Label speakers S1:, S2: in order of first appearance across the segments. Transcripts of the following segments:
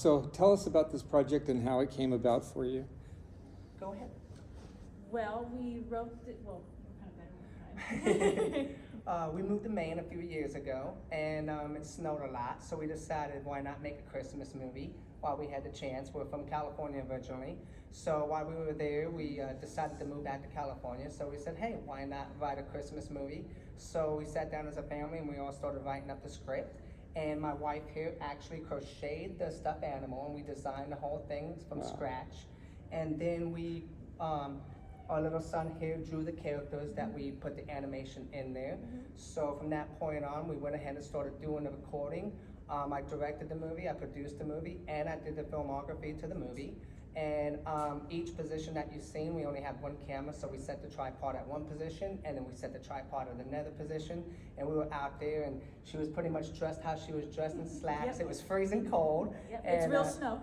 S1: So tell us about this project and how it came about for you.
S2: Go ahead.
S3: Well, we wrote it, well, we're kind of better than
S2: We moved to Maine a few years ago, and it snowed a lot, so we decided why not make a Christmas movie while we had the chance. We're from California originally, so while we were there, we decided to move back to California, so we said, hey, why not write a Christmas movie? So we sat down as a family, and we all started writing up the script, and my wife here actually crocheted the stuffed animal, and we designed the whole thing from scratch, and then we our little son here drew the characters that we put the animation in there. So from that point on, we went ahead and started doing the recording. I directed the movie, I produced the movie, and I did the filmography to the movie. And each position that you've seen, we only have one camera, so we set the tripod at one position, and then we set the tripod at another position, and we were out there, and she was pretty much dressed how she was dressed in slacks.
S3: Yep.
S2: It was freezing cold.
S3: Yep,
S2: and,
S3: it's real snow.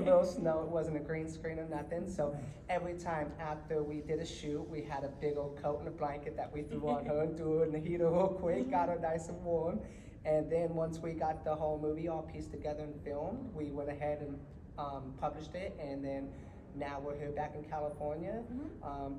S2: real snow. It wasn't a green screen or nothing. So every time after we did a shoot, we had a big old coat and a blanket that we threw on her and threw her in the heater real quick, got her nice and warm. And then once we got the whole movie all pieced together and filmed, we went ahead and published it, and then now we're here back in California,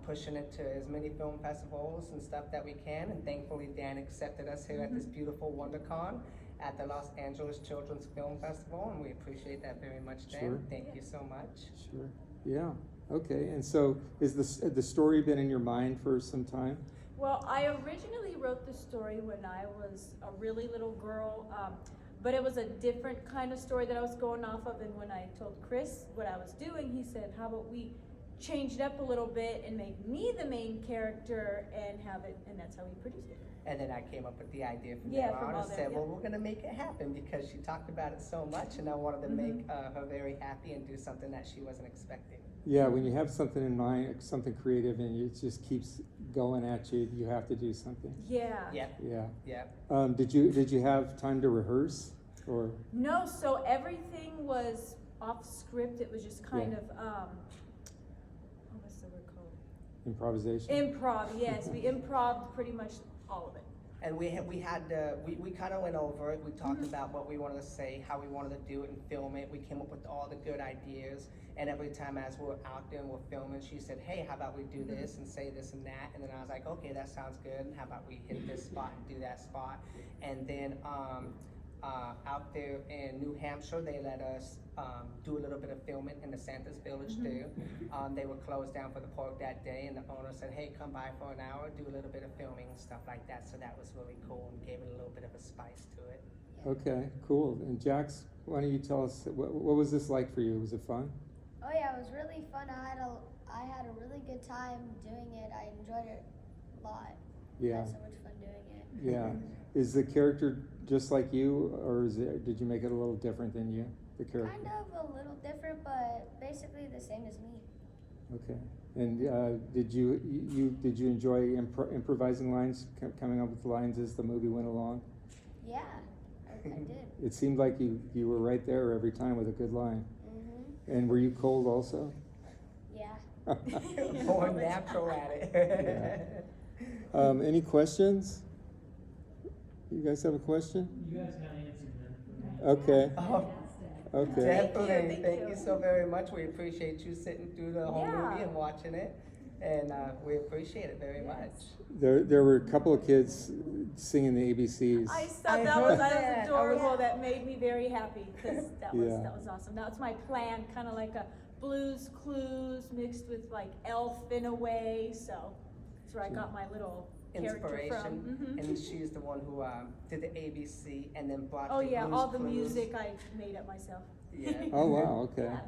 S2: pushing it to as many film festivals and stuff that we can, and thankfully Dan accepted us here at this beautiful Wondercon at the Los Angeles Children's Film Festival, and we appreciate that very much, Dan.
S1: Sure.
S2: Thank you so much.
S1: Sure. Yeah. Okay. And so, is the story been in your mind for some time?
S3: Well, I originally wrote the story when I was a really little girl, but it was a different kind of story that I was going off of, and when I told Chris what I was doing, he said, how about we change it up a little bit and make me the main character and have it, and that's how we produced it.
S2: And then I came up with the idea from
S3: Yeah,
S2: there
S3: from
S2: on
S3: all
S2: and
S3: that,
S2: said,
S3: yeah.
S2: well, we're going to make it happen because she talked about it so much, and I wanted to make her very happy and do something that she wasn't expecting.
S1: Yeah. When you have something in mind, something creative, and it just keeps going at you, you have to do something.
S3: Yeah.
S2: Yep.
S1: Yeah.
S2: Yep.
S1: Did you have time to rehearse, or?
S3: No, so everything was off script. It was just kind
S1: Yeah.
S3: of, what's the word called?
S1: Improvisation?
S3: Improv, yes. We improv pretty much all of it.
S2: And we kind of went over it. We talked about what we wanted to say, how we wanted to do it and film it. We came up with all the good ideas. And every time as we're out there and we're filming, she said, hey, how about we do this and say this and that? And then I was like, okay, that sounds good. And how about we hit this spot and do that spot? And then out there in New Hampshire, they let us do a little bit of filming in the Santa's Village too. They were closed down for the park that day, and the owner said, hey, come by for an hour, do a little bit of filming and stuff like that. So that was really cool and gave it a little bit of a spice to it.
S1: Okay, cool. And Jax, why don't you tell us, what was this like for you? Was it fun?
S4: Oh yeah, it was really fun. I had a really good time doing it. I enjoyed it a lot. I
S1: Yeah.
S4: had so much fun doing it.
S1: Yeah. Is the character just like you, or did you make it a little different than you, the character?
S4: Kind of a little different, but basically the same as me.
S1: Okay. And did you enjoy improvising lines, coming up with lines as the movie went along?
S4: Yeah, I did.
S1: It seemed like you were right there every time with a good line. And were you cold also?
S4: Yeah.
S2: More natural at it.
S1: Any questions? You guys have a question?
S5: You guys kind of answered that for me.
S1: Okay.
S2: Oh,
S1: Okay.
S2: definitely.
S3: Thank
S2: Thank
S3: you.
S2: you so very much. We appreciate you sitting through the whole
S3: Yeah.
S2: movie and watching it. And we appreciate it very much.
S1: There were a couple of kids singing the ABCs.
S3: I saw
S2: I
S3: that
S2: heard
S3: was
S2: that.
S3: adorable. That made me very happy because that was
S1: Yeah.
S3: awesome. That was my plan, kind of like a Blues Clues mixed with like Elf in a way. So that's where I got my little character
S2: Inspiration.
S3: from.
S2: And she's the one who did the ABC and then brought
S3: Oh
S2: the
S3: yeah,
S2: Blues
S3: all the
S2: Clues.
S3: music I made up myself.
S2: Yeah.
S1: Oh wow. Okay.
S3: Yeah.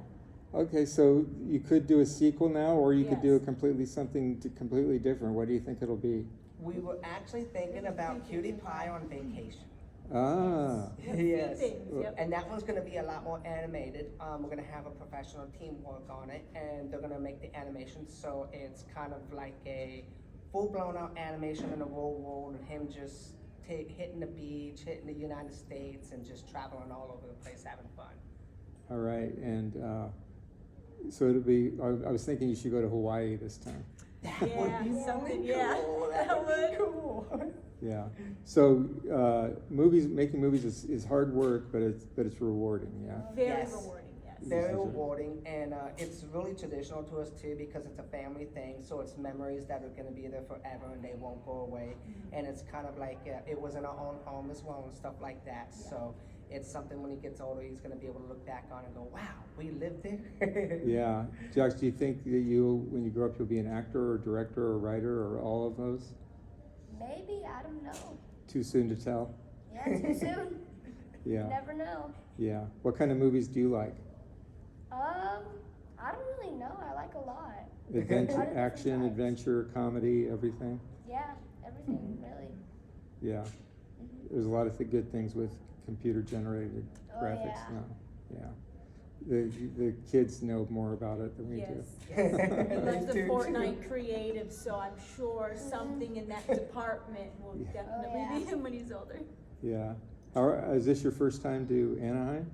S1: Okay. So you could do a sequel now, or you could do
S3: Yes.
S1: something completely different. What do you think it'll be?
S2: We were actually thinking about Cutie Pie on Vacation.
S1: Ah.
S3: Yep, few
S2: Yes.
S3: things, yep.
S2: And that one's going to be a lot more animated. We're going to have a professional team work on it, and they're going to make the animation so it's kind of like a full-blown out animation in the real world, and him just hitting the beach, hitting the United States, and just traveling all over the place, having fun.
S1: All right. And so it'll be. I was thinking you should go to Hawaii this time.
S2: That
S3: Yeah,
S2: would be
S3: something,
S2: really
S3: yeah.
S2: cool.
S3: That
S2: That would be
S3: would.
S2: cool.
S1: Yeah. So making movies is hard work, but it's rewarding. Yeah.
S3: Very
S2: Yes.
S3: rewarding.
S2: Very
S1: These are-
S2: rewarding, and it's really traditional to us too because it's a family thing. So it's memories that are going to be there forever and they won't go away. And it's kind of like it was in our own home as well and stuff like that. So it's something when he gets older, he's going to be able to look back on and go, "Wow, we lived there."
S1: Yeah. Josh, do you think that you, when you grow up, you'll be an actor or director or writer or all of those?
S4: Maybe, I don't know.
S1: Too soon to tell?
S4: Yeah, too soon.
S1: Yeah.
S4: Never know.
S1: Yeah. What kind of movies do you like?
S4: I don't really know. I like a lot.
S1: Adventure,
S4: Lot of different
S1: action,
S4: types.
S1: adventure, comedy, everything?
S4: Yeah, everything, really.
S1: Yeah.
S4: Mhm.
S1: There's a lot of good things with computer generated
S4: Oh,
S1: graphics
S4: yeah.
S1: now. Yeah. The kids know more about it than we
S3: Yes.
S1: do.
S3: He loves the
S2: Me too.
S3: Fortnite creative, so I'm sure something in that department will
S1: Yeah.
S3: definitely
S4: Oh,
S3: be
S4: yeah.
S3: him when he's older.
S1: Yeah. Is this your first time to Anaheim?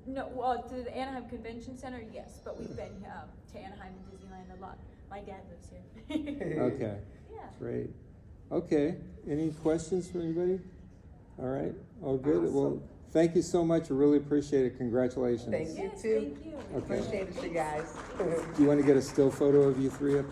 S3: No, well, to the Anaheim Convention Center, yes, but we've been to Anaheim and Disneyland a lot. My dad lives here.
S1: Okay.
S3: Yeah.
S1: Great. Okay. Any questions from anybody? All right. All good. Well,
S2: Awesome.
S1: thank you so much. I really appreciate it. Congratulations.
S2: Thank you
S3: Yes,
S2: too.
S3: thank you.
S1: Okay.
S2: Appreciate it, you guys.
S1: Do you want to get a still photo of you three up